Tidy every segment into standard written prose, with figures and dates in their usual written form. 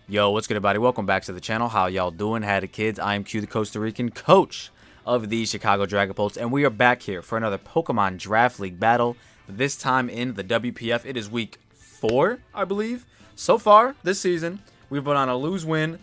Yo, what's good, everybody? Welcome back to the channel. How y'all doing? Howdy, kids? I am Q, the Costa Rican coach of the Chicago Dragapults, and we are back here for another Pokemon Draft League battle. This time in the WPF. It is week 4, I believe. So far this season, we've been on a lose-win,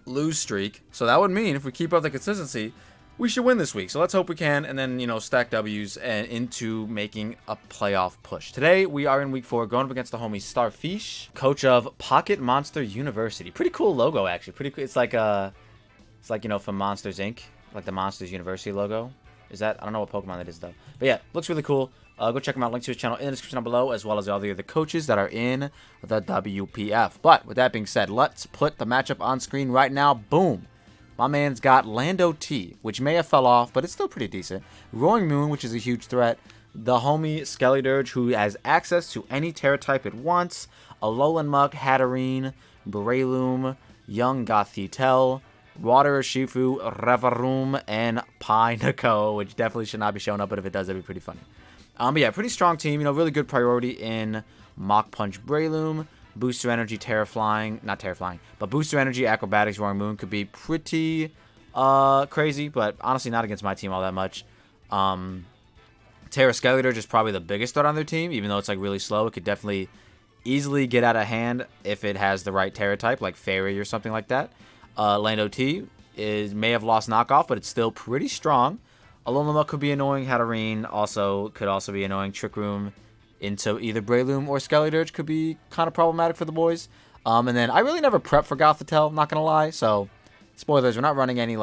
lose streak. So that would mean if we keep up the consistency, we should win this week. So let's hope we can, and then, stack W's and into making a playoff push. Today, we are in week 4, going up against the homie Starfeesh, coach of Pocket Monster University. Pretty cool logo, actually. Pretty cool. It's like from Monsters Inc., like the Monsters University logo. Is that? I don't know what Pokemon that is, though. But yeah, looks really cool. Go check him out. Link to his channel in the description down below, as well as all the other coaches that are in the WPF. But with that being said, let's put the matchup on screen right now. Boom. My man's got Lando T, which may have fell off, but it's still pretty decent. Roaring Moon, which is a huge threat. The homie Skeledirge, who has access to any Terra type it wants. Alolan Muck, Hatterene, Breloom, Young Gothitelle, Water Shifu, Revaroom, and Pineco, which definitely should not be showing up, but if it does, that'd be pretty funny. But yeah, pretty strong team. Really good priority in Mach Punch Breloom. Booster Energy, not Terra Flying, but Booster Energy, Acrobatics, Roaring Moon could be pretty crazy, but honestly not against my team all that much. Terra Skeledirge is probably the biggest threat on their team, even though it's like really slow. It could definitely easily get out of hand if it has the right Terra type, like Fairy or something like that. Lando T may have lost knockoff, but it's still pretty strong. Alolan Muck could be annoying. Hatterene could also be annoying. Trick Room into either Breloom or Skeledirge could be kind of problematic for the boys. And then I really never prep for Gothitelle, not gonna lie. So, spoilers, we're not running any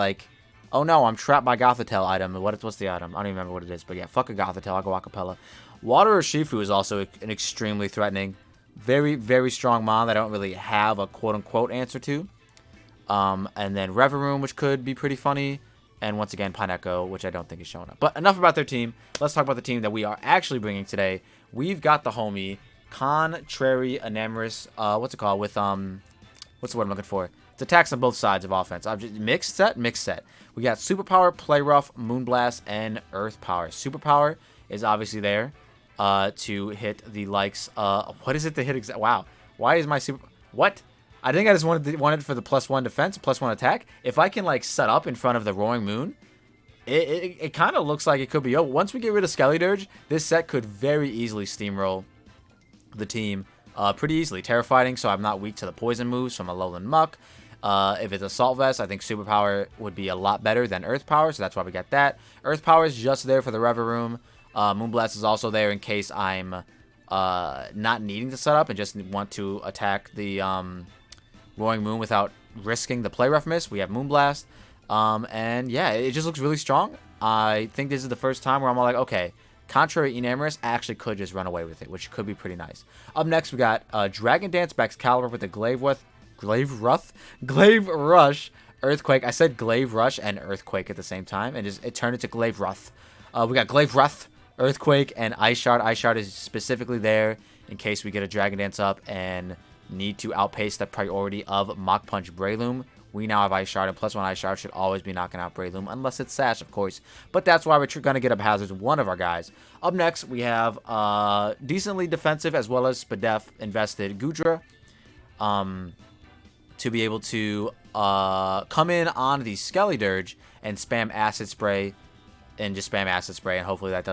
oh no, I'm trapped by Gothitelle item. What's the item? I don't even remember what it is. But yeah, fuck a Gothitelle, I'll go Acapella. Water Shifu is also an extremely threatening, very, very strong mon that I don't really have a quote-unquote answer to. And then Revaroom, which could be pretty funny. And once again, Pineco, which I don't think is showing up. But enough about their team. Let's talk about the team that we are actually bringing today. We've got the homie Contrary Enamorus. What's it called? With what's the word I'm looking for? It's attacks on both sides of offense. Mixed set. We got Superpower, Play Rough, Moonblast, and Earth Power. Superpower is obviously there to hit the likes. What is it to hit exactly? Wow. Why is my super? What? I think I just wanted for the +1 defense, +1 attack. If I can set up in front of the Roaring Moon, it kind of looks like it could be. Oh, once we get rid of Skeledirge, this set could very easily steamroll the team pretty easily. Terra Fighting, so I'm not weak to the poison moves from Alolan Muck. If it's Assault Vest, I think Superpower would be a lot better than Earth Power, so that's why we got that. Earth Power is just there for the Revaroom. Moonblast is also there in case I'm not needing to set up and just want to attack the Roaring Moon without risking the Play Rough miss. We have Moonblast. And yeah, it just looks really strong. I think this is the first time where I'm all like, okay, Contrary Enamorus actually could just run away with it, which could be pretty nice. Up next, we got Dragon Dance Baxcalibur with the Glaive Rush, Earthquake. I said Glaive Rush and Earthquake at the same time, and it turned into Glaive Ruth. We got Glaive Ruth, Earthquake, and Ice Shard. Ice Shard is specifically there in case we get a Dragon Dance up and need to outpace the priority of Mach Punch Breloom. We now have Ice Shard, and +1 Ice Shard should always be knocking out Breloom, unless it's Sash, of course. But that's why we're going to get up Hazards, one of our guys. Up next, we have decently defensive as well as Spadef invested Goodra to be able to come in on the Skeledirge and spam Acid Spray, and just spam Acid Spray, and hopefully that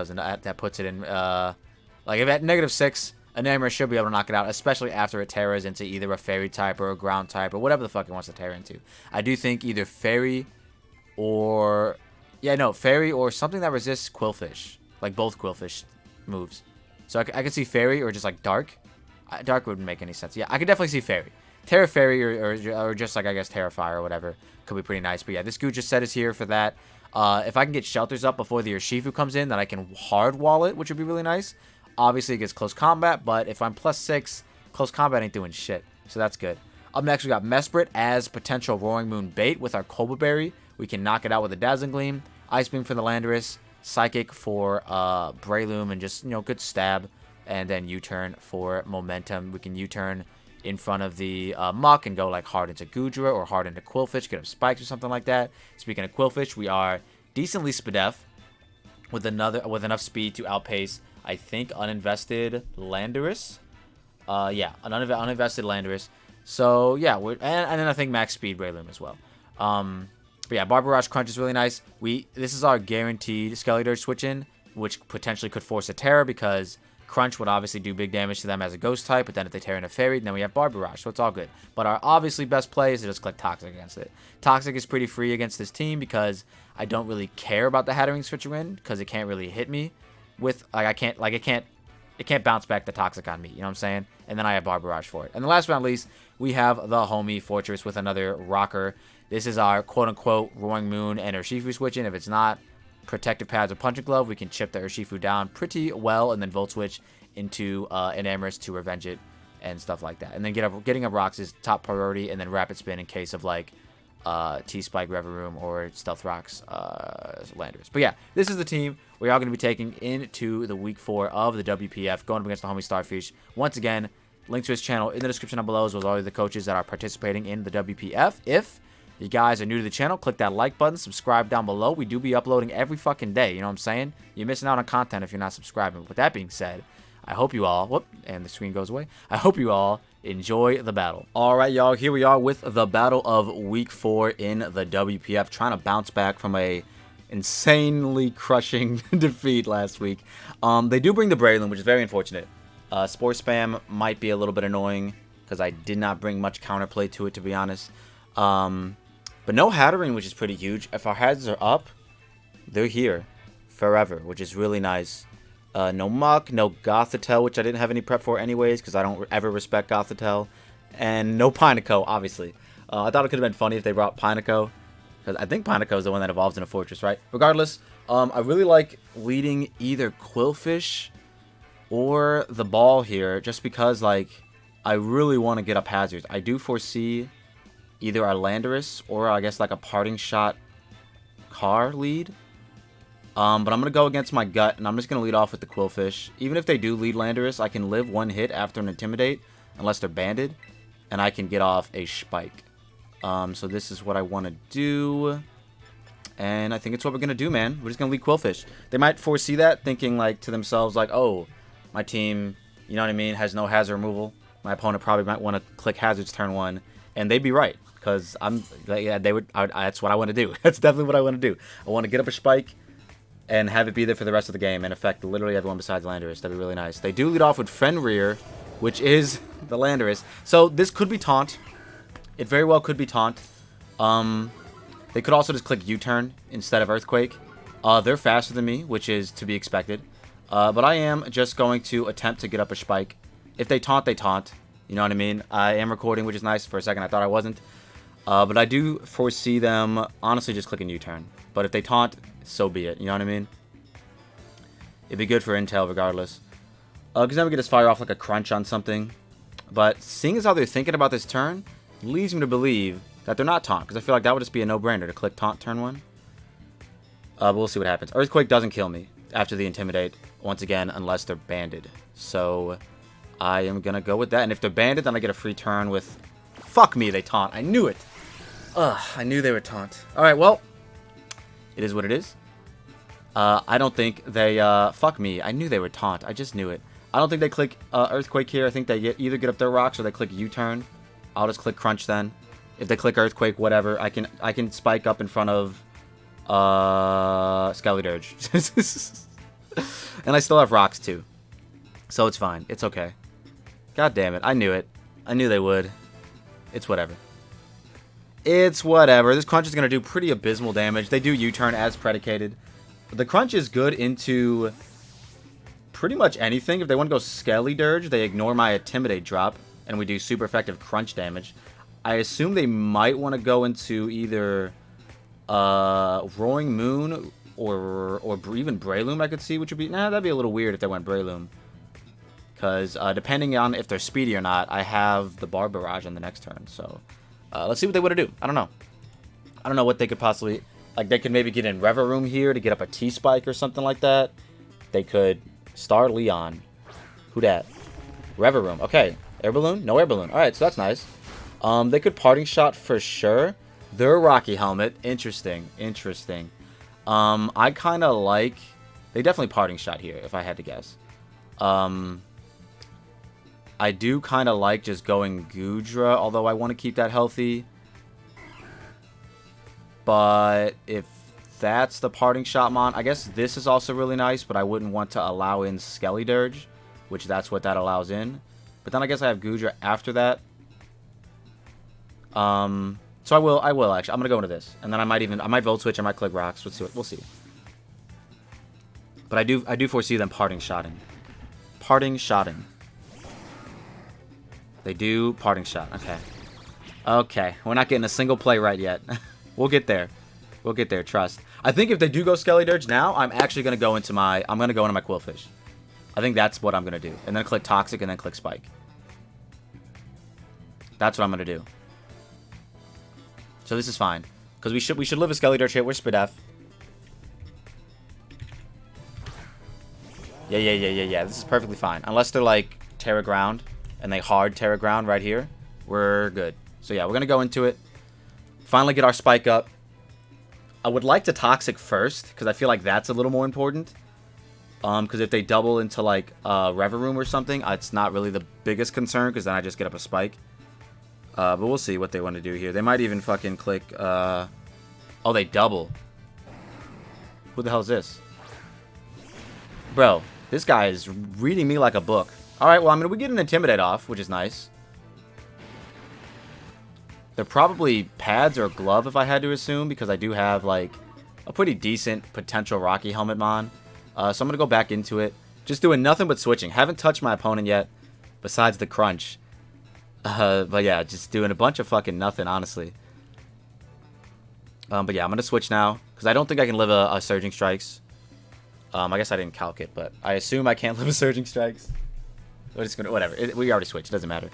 puts it in, if at -6, Enamorus should be able to knock it out, especially after it terras into either a Fairy type or a Ground type or whatever the fuck it wants to terra into. I do think either Fairy or... Fairy or something that resists Quillfish. Like both Quillfish moves. So I could see Fairy or just Dark. Dark wouldn't make any sense. Yeah, I could definitely see Fairy. Terra Fairy or just I guess Terra Fire or whatever could be pretty nice. But yeah, this Goo just set is here for that. If I can get Shelters up before the Urshifu comes in, then I can hard wall it, which would be really nice. Obviously, it gets close combat, but if I'm +6, close combat ain't doing shit. So that's good. Up next, we got Mesprit as potential Roaring Moon bait with our Cobra Berry. We can knock it out with a Dazzling Gleam. Ice Beam for the Landorus. Psychic for Breloom, and just, good stab. And then U-turn for momentum. We can U-turn in front of the Muck and go hard into Goodra or hard into Quillfish. Get up Spikes or something like that. Speaking of Quillfish, we are decently Spadef with enough speed to outpace, I think, uninvested Landorus. Yeah, an uninvested Landorus. So yeah, and then I think max speed Breloom as well. But yeah, Barbarage Crunch is really nice. This is our guaranteed Skeletor switch in, which potentially could force a Terror because Crunch would obviously do big damage to them as a Ghost type, but then if they tear in a Fairy, then we have Barbarage, so it's all good. But our obviously best play is to just click Toxic against it. Toxic is pretty free against this team because I don't really care about the Hattering switcher in because it can't really hit me with it can't bounce back the Toxic on me, you know what I'm saying? And then I have Barbarage for it. And the last but not least, we have the homie Fortress with another rocker. This is our quote-unquote Roaring Moon and Urshifu switch in. If it's not Protective Pads or Punching Glove, we can chip the Urshifu down pretty well and then Volt Switch into Enamrous to revenge it and stuff like that. And then getting up rocks is top priority, and then Rapid Spin in case of like T-Spike Reverum or Stealth Rocks Landers. But yeah, this is the team we are going to be taking into the week 4 of the WPF, going up against the homie Starfeesh. Once again, link to his channel in the description down below, as well as all of the coaches that are participating in the WPF. If you guys are new to the channel, click that like button, subscribe down below. We do be uploading every fucking day, you know what I'm saying? You're missing out on content if you're not subscribing. With that being said, I hope you all, and the screen goes away. I hope you all enjoy the battle. All right, y'all, here we are with the battle of week 4 in the WPF, trying to bounce back from a insanely crushing defeat last week. They do bring the Breloom, which is very unfortunate. Spore Spam might be a little bit annoying because I did not bring much counterplay to it, to be honest. But no Hattering, which is pretty huge. If our hazards are up, they're here forever, which is really nice. No Muck, no Gothitelle, which I didn't have any prep for anyways, because I don't ever respect Gothitelle. And no Pineco, obviously. I thought it could have been funny if they brought Pineco, because I think Pineco is the one that evolves in a Fortress, right? Regardless, I really like leading either Qwilfish or the Ball here, just because, like, I really want to get up hazards. I do foresee either our Landorus or, I guess, like a Parting Shot Car lead. But I'm going to go against my gut, and I'm just going to lead off with the Qwilfish. Even if they do lead Landorus, I can live one hit after an Intimidate, unless they're banded, and I can get off a Spike. So this is what I want to do, and I think it's what we're going to do, man. We're just going to lead Qwilfish. They might foresee that, thinking, like, to themselves, like, oh, my team, you know what I mean, has no hazard removal. My opponent probably might want to click hazards turn 1, and they'd be right, because that's what I want to do. That's definitely what I want to do. I want to get up a Spike and have it be there for the rest of the game and affect literally everyone besides Landorus. That'd be really nice. They do lead off with Fenrir, which is the Landorus. So this could be Taunt. It very well could be Taunt. They could also just click U-turn instead of Earthquake. They're faster than me, which is to be expected. But I am just going to attempt to get up a Spike. If they taunt, they taunt. You know what I mean? I am recording, which is nice. For a second, I thought I wasn't. But I do foresee them honestly just clicking U-turn. But if they taunt, so be it. You know what I mean? It'd be good for intel regardless. Because then we could just fire off like a Crunch on something. But seeing as how they're thinking about this turn, leads me to believe that they're not taunt. Because I feel like that would just be a no-brainer to click taunt turn 1. But we'll see what happens. Earthquake doesn't kill me after the Intimidate. Once again, unless they're banded. So I am going to go with that. And if they're banded, then I get a free turn with... Fuck me, they taunt. I knew it. Ugh, I knew they would taunt. Alright, well... It is what it is. I don't think they, fuck me. I knew they would taunt. I just knew it. I don't think they click Earthquake here. I think they either get up their rocks or they click U-turn. I'll just click Crunch then. If they click Earthquake, whatever. I can spike up in front of Skeledirge. And I still have rocks too. So it's fine. It's okay. God damn it. I knew it. I knew they would. It's whatever. It's whatever. This Crunch is going to do pretty abysmal damage. They do U-turn as predicated. The Crunch is good into pretty much anything. If they want to go Skeledirge, they ignore my Intimidate drop, and we do super effective Crunch damage. I assume they might want to go into either Roaring Moon or even Breloom, I could see, which would be... Nah, that'd be a little weird if they went Breloom. Because depending on if they're speedy or not, I have the Barbarage on the next turn, so... let's see what they would do. I don't know. I don't know what they could possibly... Like, they could maybe get in Reverum here to get up a T-Spike or something like that. They could Star Leon. Who dat? Reverum. Okay. Air Balloon? No Air Balloon. Alright, so that's nice. They could Parting Shot for sure. Their Rocky Helmet. Interesting. Interesting. I kind of like... They definitely Parting Shot here, if I had to guess. I do kind of like just going Gudra, although I want to keep that healthy. But if that's the parting shot mon, I guess this is also really nice, but I wouldn't want to allow in Skelly Dirge, which that's what that allows in. But then I guess I have Gudra after that. So I will actually. I'm gonna go into this, and then I might Volt Switch, I might click Rocks. We'll see. But I do foresee them parting shotting. Parting shotting. They do parting shot. Okay. Okay. We're not getting a single play right yet. We'll get there. We'll get there. Trust. I think if they do go Skelly Dirge now, I'm actually gonna go into my Quillfish. I think that's what I'm gonna do, and then click Toxic, and then click Spike. That's what I'm gonna do. So this is fine, because we should live a Skelly Dirge hit. We're Spadef. Yeah. This is perfectly fine. Unless they're like Terra Ground and they hard Terra Ground right here, we're good. So yeah, we're gonna go into it. Finally get our Spike up. I would like to Toxic first, because I feel like that's a little more important. Because if they double into like Rever Room or something, it's not really the biggest concern, because then I just get up a Spike. But we'll see what they want to do here. They might even fucking click... Oh, they double. Who the hell is this? Bro, this guy is reading me like a book. Alright, well, I mean, we get an Intimidate off, which is nice. They're probably pads or glove, if I had to assume, because I do have, like, a pretty decent potential Rocky Helmet mon. So I'm going to go back into it. Just doing nothing but switching. Haven't touched my opponent yet, besides the crunch. But yeah, just doing a bunch of fucking nothing, honestly. But yeah, I'm going to switch now, because I don't think I can live a Surging Strikes. I guess I didn't calc it, but I assume I can't live a Surging Strikes. We're just gonna, whatever. We already switched. It doesn't matter.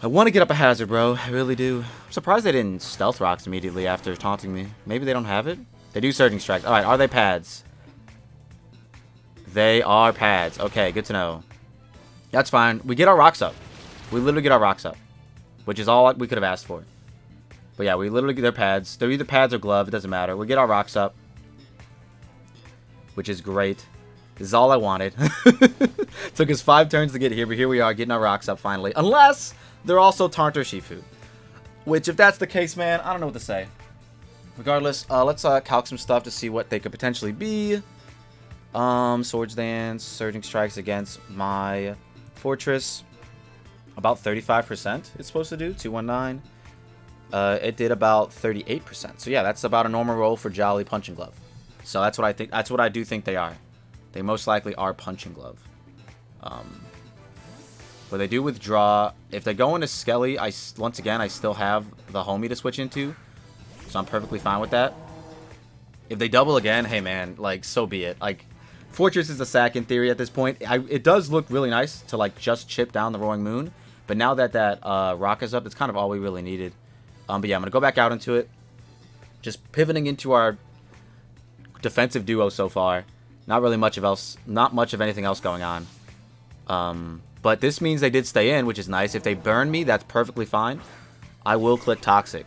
I want to get up a hazard, bro. I really do. I'm surprised they didn't Stealth Rocks immediately after taunting me. Maybe they don't have it? They do Surging Strikes. Alright, are they pads? They are pads. Okay, good to know. That's fine. We get our rocks up. We literally get our rocks up. Which is all we could have asked for. But yeah, we literally get their pads. They're either pads or glove. It doesn't matter. We get our rocks up. Which is great. This is all I wanted. Took us 5 turns to get here, but here we are getting our rocks up finally. Unless they're also Taunt or Shifu. Which, if that's the case, man, I don't know what to say. Regardless, let's calc some stuff to see what they could potentially be. Swords Dance, Surging Strikes against my Fortress. About 35% it's supposed to do. 219. It did about 38%. So yeah, that's about a normal roll for Jolly Punching Glove. So that's what I think. That's what I do think they are. They most likely are Punching Glove. But they do withdraw. If they go into Skelly, once again, I still have the homie to switch into. So I'm perfectly fine with that. If they double again, hey man, like, so be it. Like, Fortress is a sack in theory at this point. It does look really nice to, like, just chip down the Roaring Moon. But now that rock is up, it's kind of all we really needed. But yeah, I'm going to go back out into it. Just pivoting into our defensive duo so far. Not really much of anything else going on. But this means they did stay in, which is nice. If they burn me, that's perfectly fine. I will click Toxic.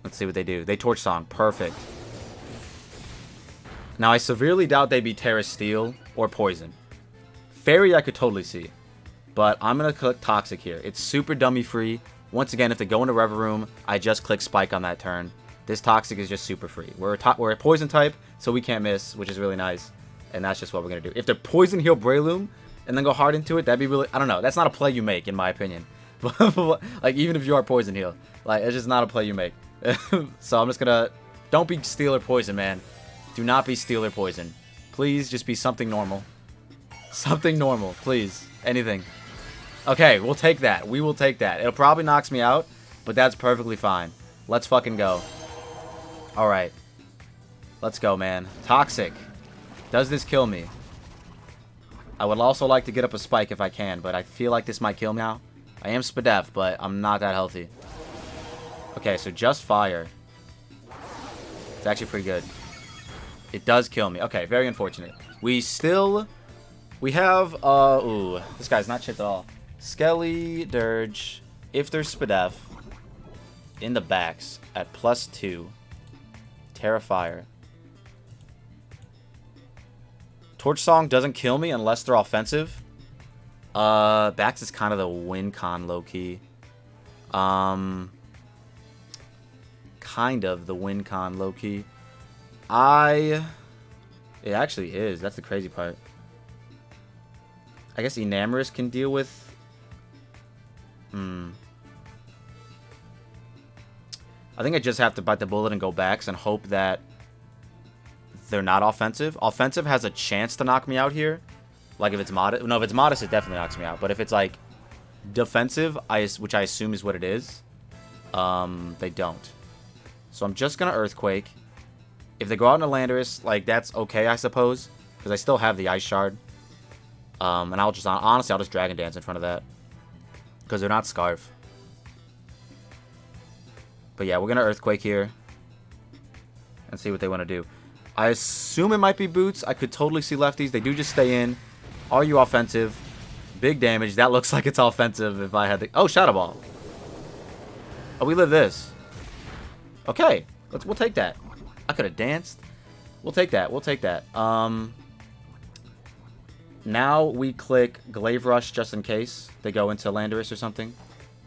Let's see what they do. They Torch Song. Perfect. Now, I severely doubt they'd be Terra Steel or Poison. Fairy, I could totally see. But I'm going to click Toxic here. It's super dummy free. Once again, if they go into Rever Room, I just click Spike on that turn. This Toxic is just super free. We're a Poison type, so we can't miss, which is really nice. And that's just what we're going to do. If they Poison Heal Breloom and then go hard into it, that'd be really... I don't know. That's not a play you make, in my opinion. Like, even if you are Poison Heal. Like, it's just not a play you make. So I'm just going to... Don't be Steel or Poison, man. Do not be Steel or Poison. Please just be something normal. Something normal, please. Anything. Okay, we'll take that. We will take that. It'll probably knocks me out, but that's perfectly fine. Let's fucking go. Alright. Let's go, man. Toxic. Does this kill me? I would also like to get up a Spike if I can, but I feel like this might kill me now. I am Spadef, but I'm not that healthy. Okay, so just fire. It's actually pretty good. It does kill me. Okay, very unfortunate. We have, ooh, this guy's not chipped at all. Skelly, Dirge, if there's Spadef, in the backs at +2. Terrifier. Torch Song doesn't kill me unless they're offensive. Bax is kind of the win con low-key. Kind of the win con low-key. It actually is. That's the crazy part. I guess Enamrous can deal with... I think I just have to bite the bullet and go Bax and hope that they're not offensive. Offensive has a chance to knock me out here. Like if it's modest. No, if it's modest, it definitely knocks me out. But if it's like defensive, which I assume is what it is, they don't. So I'm just going to Earthquake. If they go out in Enamrous, like that's okay, I suppose. Because I still have the Ice Shard. And I'll just, honestly, I'll just Dragon Dance in front of that. Because they're not Scarf. But yeah, we're going to Earthquake here. And see what they want to do. I assume it might be Boots. I could totally see lefties. They do just stay in. Are you offensive? Big damage. That looks like it's offensive if I had the... Oh, Shadow Ball. Oh, we live this. Okay. We'll take that. I could have danced. We'll take that. We'll take that. Now we click Glaive Rush just in case they go into Landorus or something.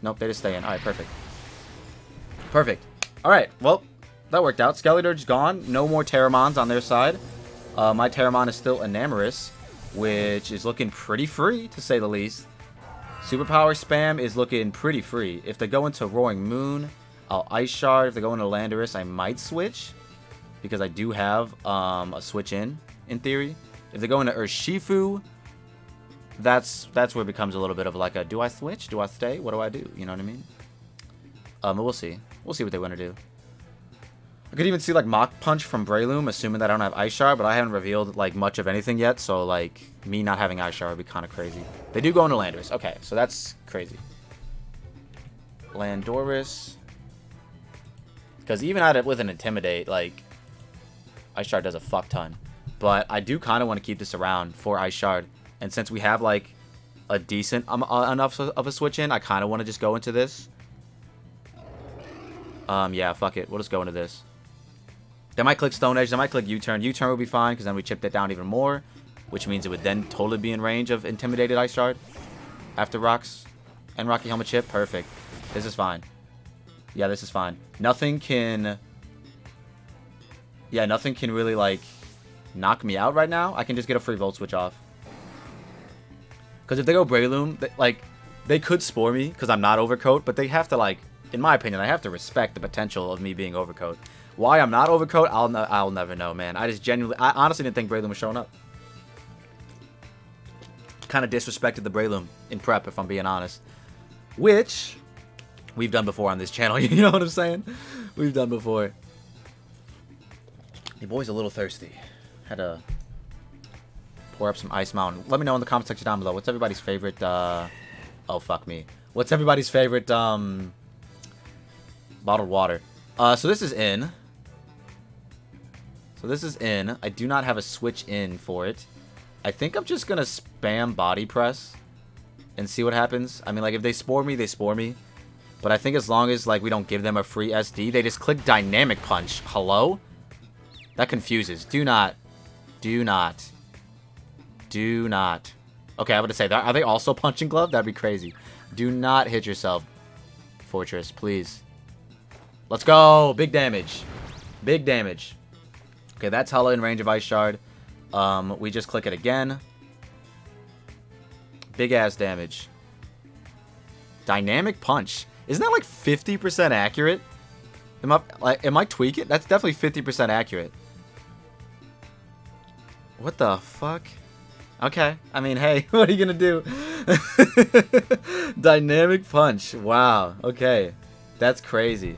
Nope, they just stay in. All right, perfect. Perfect. All right, well, that worked out. Skeletor's gone. No more Terramons on their side. My Terramon is still Enamorus, which is looking pretty free, to say the least. Superpower spam is looking pretty free. If they go into Roaring Moon, I'll Ice Shard. If they go into Landorus, I might switch, because I do have a switch in theory. If they go into Urshifu, that's where it becomes a little bit of like a, do I switch? Do I stay? What do I do? You know what I mean? But we'll see. We'll see what they want to do. I could even see like Mach Punch from Breloom, assuming that I don't have Ice Shard, but I haven't revealed like much of anything yet, so like me not having Ice Shard would be kind of crazy. They do go into Landorus. Okay, so that's crazy. Landorus. Because even at it with an Intimidate, like Ice Shard does a fuck ton. But I do kind of want to keep this around for Ice Shard. And since we have like a decent enough of a switch in, I kind of want to just go into this. Yeah, fuck it. We'll just go into this. They might click Stone Edge. They might click U-Turn. U-Turn would be fine because then we chipped it down even more, which means it would then totally be in range of Intimidated Ice Shard after Rocks and Rocky Helmet Chip. Perfect. This is fine. Yeah, this is fine. Nothing can... Yeah, nothing can really, like, knock me out right now. I can just get a free Volt Switch off. Because if they go Breloom, they could Spore me because I'm not Overcoat, but they have to, like... In my opinion, I have to respect the potential of me being Overcoat. Why I'm not Overcoat, I'll never know, man. I honestly didn't think Breloom was showing up. Kind of disrespected the Breloom in prep, if I'm being honest. Which we've done before on this channel. You know what I'm saying? We've done before. Your boy's a little thirsty. Had to pour up some Ice Mountain. Let me know in the comment section down below. What's everybody's favorite? Oh, fuck me. What's everybody's favorite? Bottled water. So this is in. I do not have a switch in for it. I think I'm just gonna spam Body Press and see what happens. I mean, like, if they Spore me, they Spore me. But I think as long as, like, we don't give them a free SD, they just click Dynamic Punch. Hello? That confuses. Do not. Okay, I would say that. Are they also Punching Glove? That'd be crazy. Do not hit yourself, Fortress, please. Let's go. Big damage. Big damage. Okay, that's hella in range of Ice Shard. We just click it again. Big ass damage. Dynamic Punch. Isn't that like 50% accurate? Am I tweaking? That's definitely 50% accurate. What the fuck? Okay. I mean, hey, what are you gonna do? Dynamic Punch. Wow. Okay. That's crazy.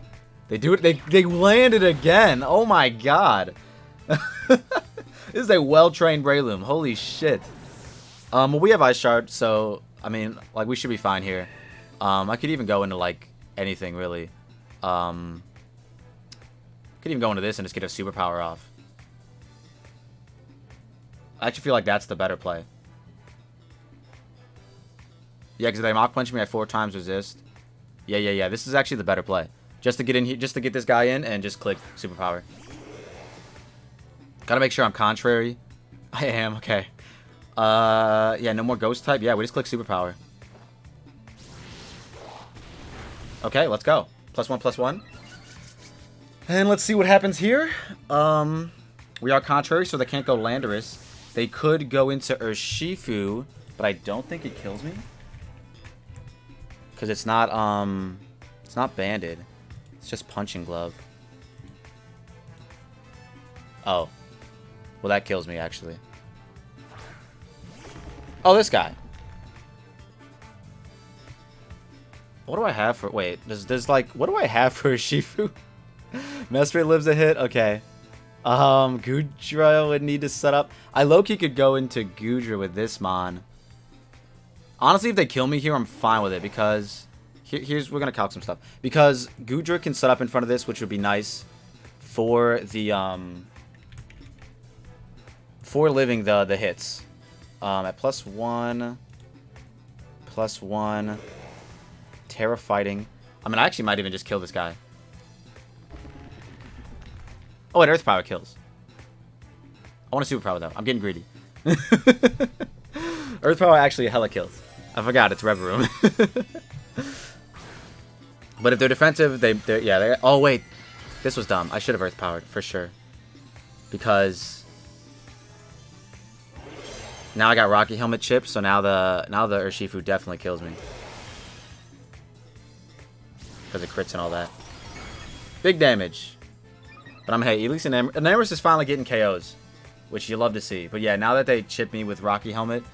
They do it. They landed again. Oh my god. This is a well-trained Breloom. Holy shit. Well, we have Ice Shard, so I mean, like, we should be fine here. I could even go into like anything really. Could even go into this and just get a superpower off. I actually feel like that's the better play. Yeah, because they Mach Punch me at 4 times resist. Yeah. This is actually the better play. Just to get in here, just to get this guy in and just click superpower. Gotta make sure I'm contrary. I am, okay. Yeah, no more ghost type. Yeah, we just click superpower. Okay, let's go. +1, +1. And let's see what happens here. We are contrary, so they can't go Landorus. They could go into Urshifu, but I don't think it kills me. Because it's not banded. It's just punching glove. Oh. Well, that kills me, actually. Oh, this guy. What do I have for... Wait, there's like... What do I have for Urshifu? Mesprit lives a hit? Okay. Goodra would need to set up... I low-key could go into Goodra with this Mon. Honestly, if they kill me here, I'm fine with it, because... Here's... We're gonna calc some stuff. Because Goodra can set up in front of this, which would be nice for the, for living the hits. At +1... +1... Terra fighting. I mean, I actually might even just kill this guy. Oh, wait, Earth Power kills. I want a Superpower, though. I'm getting greedy. Earth Power actually hella kills. I forgot, it's Rev Room. But if they're defensive, they're... Oh, wait. This was dumb. I should have Earth Powered, for sure. Because... Now I got Rocky Helmet Chip, so now the Urshifu definitely kills me. Because of crits and all that. Big damage. But hey, at least Enamrous is finally getting KOs. Which you love to see. But yeah, now that they chip me with Rocky Helmet,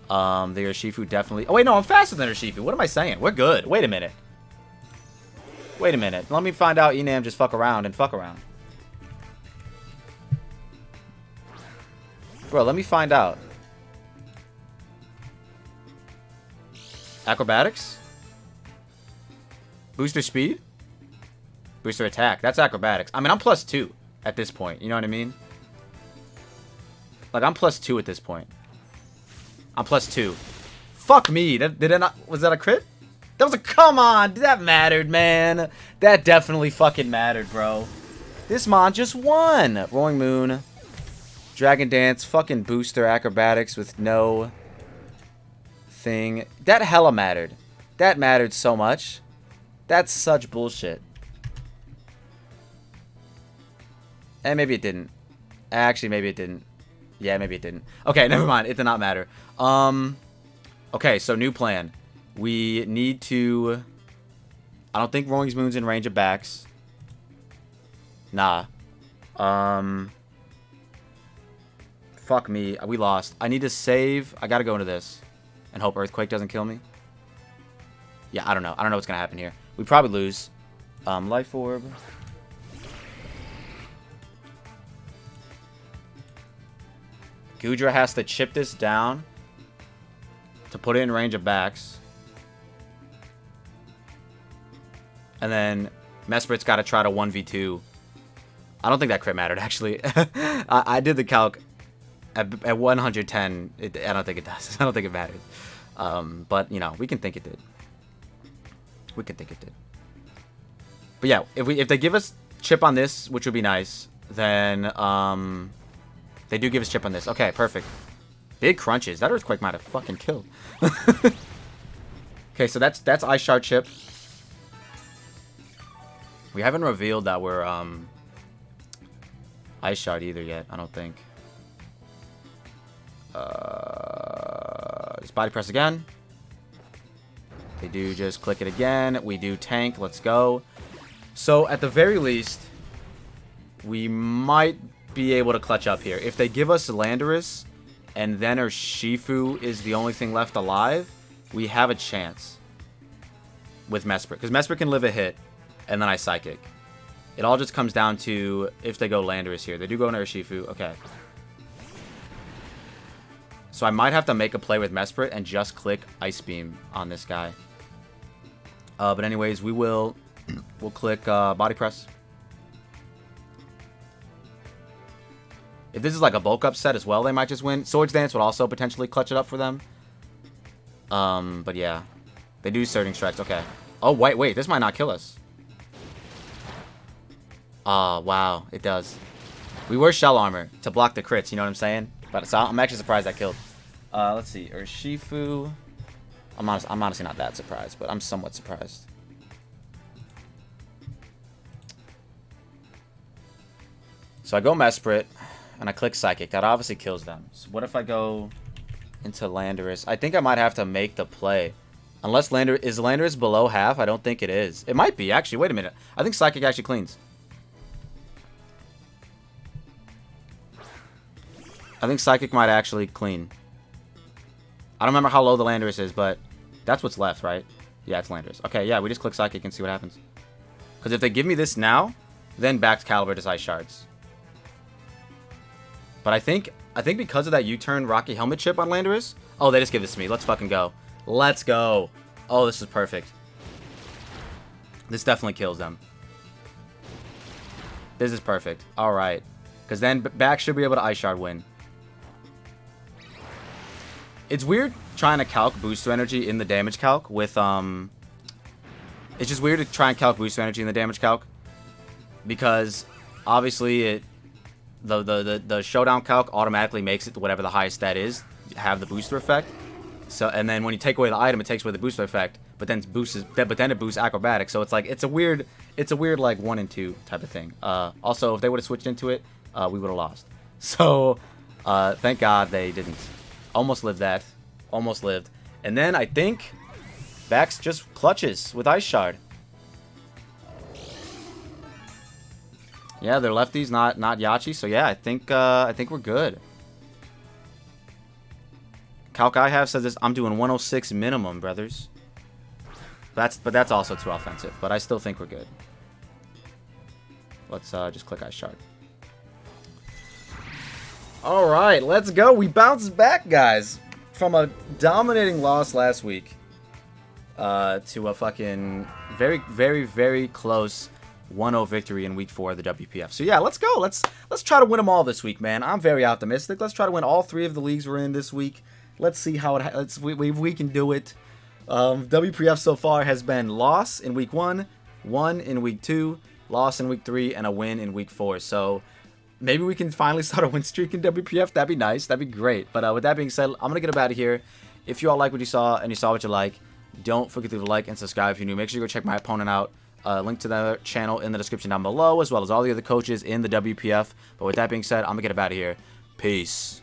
the Urshifu definitely... Oh wait, no, I'm faster than Urshifu. What am I saying? We're good. Wait a minute. Wait a minute. Let me find out Enam just fuck around and fuck around. Bro, let me find out. Acrobatics? Booster speed? Booster attack. That's acrobatics. I mean, I'm +2 at this point. You know what I mean? Like, I'm +2 at this point. I'm +2. Fuck me. Did it not... Was that a crit? That was a... Come on. That mattered, man. That definitely fucking mattered, bro. This Mon just won. Rolling Moon. Dragon Dance. Fucking booster acrobatics with no... thing. That hella mattered. That mattered so much. That's such bullshit. And maybe it didn't. Actually, maybe it didn't. Yeah, maybe it didn't. Okay, never mind. It did not matter. Okay, so new plan. We need to... I don't think Rolling Moon's in range of backs. Nah. Fuck me. We lost. I need to save. I gotta go into this. And hope Earthquake doesn't kill me. Yeah, I don't know. I don't know what's gonna happen here. We probably lose. Life Orb. Goodra has to chip this down to put it in range of backs. And then Mesprit's got to try to 1v2. I don't think that crit mattered, actually. I did the calc at 110. I don't think it does. I don't think it matters. But, you know, we can think it did. We can think it did. But yeah, if they give us chip on this, which would be nice, then they do give us chip on this. Okay, perfect. Big crunches. That Earthquake might have fucking killed. Okay, so that's Ice Shard chip. We haven't revealed that we're Ice Shard either yet, I don't think. Just body press again. They do just click it again. We do tank. Let's go. So, at the very least, we might be able to clutch up here. If they give us Landorus, and then Urshifu is the only thing left alive, we have a chance with Mesprit. Because Mesprit can live a hit, and then I Psychic. It all just comes down to if they go Landorus here. They do go into Urshifu. Okay. So I might have to make a play with Mesprit and just click Ice Beam on this guy. But anyways, we'll click Body Press. If this is like a bulk up set as well, they might just win. Swords Dance would also potentially clutch it up for them. But yeah. They do Surging Strikes. Okay. Oh, wait. This might not kill us. Oh, wow. It does. We were Shell Armor to block the crits. You know what I'm saying? But so I'm actually surprised that killed. Let's see. Urshifu. I'm honestly not that surprised, but I'm somewhat surprised. So I go Mesprit, and I click Psychic. That obviously kills them. So what if I go into Landorus? I think I might have to make the play. Unless is Landorus below half? I don't think it is. It might be, actually. Wait a minute. I think Psychic actually cleans. I think Psychic might actually clean. I don't remember how low the Landorus is, but that's what's left, right? Yeah, it's Landorus. Okay, yeah, we just click Psychic and see what happens. Because if they give me this now, then back to Caliber does Ice Shards. But I think because of that U-turn Rocky Helmet chip on Landorus... Oh, they just give this to me. Let's fucking go. Let's go. Oh, this is perfect. This definitely kills them. This is perfect. Alright. Because then back should be able to Ice Shard win. It's weird trying to calc booster energy in the damage calc with, It's just weird to try and calc booster energy in the damage calc. Because, obviously, the showdown calc automatically makes it whatever the highest stat is, have the booster effect. So, and then when you take away the item, it takes away the booster effect, but then it boosts acrobatics. So it's like, it's a weird like 1 and 2 type of thing. Also, if they would have switched into it, we would have lost. So, thank God they didn't. Almost lived that. Almost lived. And then I think Vax just clutches with Ice Shard. Yeah, they're lefties, not Yachi. So yeah, I think we're good. Calc I have says this. I'm doing 106 minimum, brothers. But that's also too offensive. But I still think we're good. Let's just click Ice Shard. All right, let's go. We bounced back, guys, from a dominating loss last week to a fucking very, very, very close 1-0 victory in week 4 of the WPF. So yeah, let's go. Let's try to win them all this week, man. I'm very optimistic. Let's try to win all 3 of the leagues we're in this week. Let's see how we can do it. WPF so far has been loss in week 1, won in week 2, loss in week 3, and a win in week 4. So maybe we can finally start a win streak in WPF. That'd be nice. That'd be great. But with that being said, I'm gonna get up out of here. If you all like what you saw and you saw what you like, don't forget to leave a like and subscribe if you're new. Make sure you go check my opponent out. Link to the channel in the description down below, as well as all the other coaches in the WPF. But with that being said, I'm gonna get up out of here. Peace.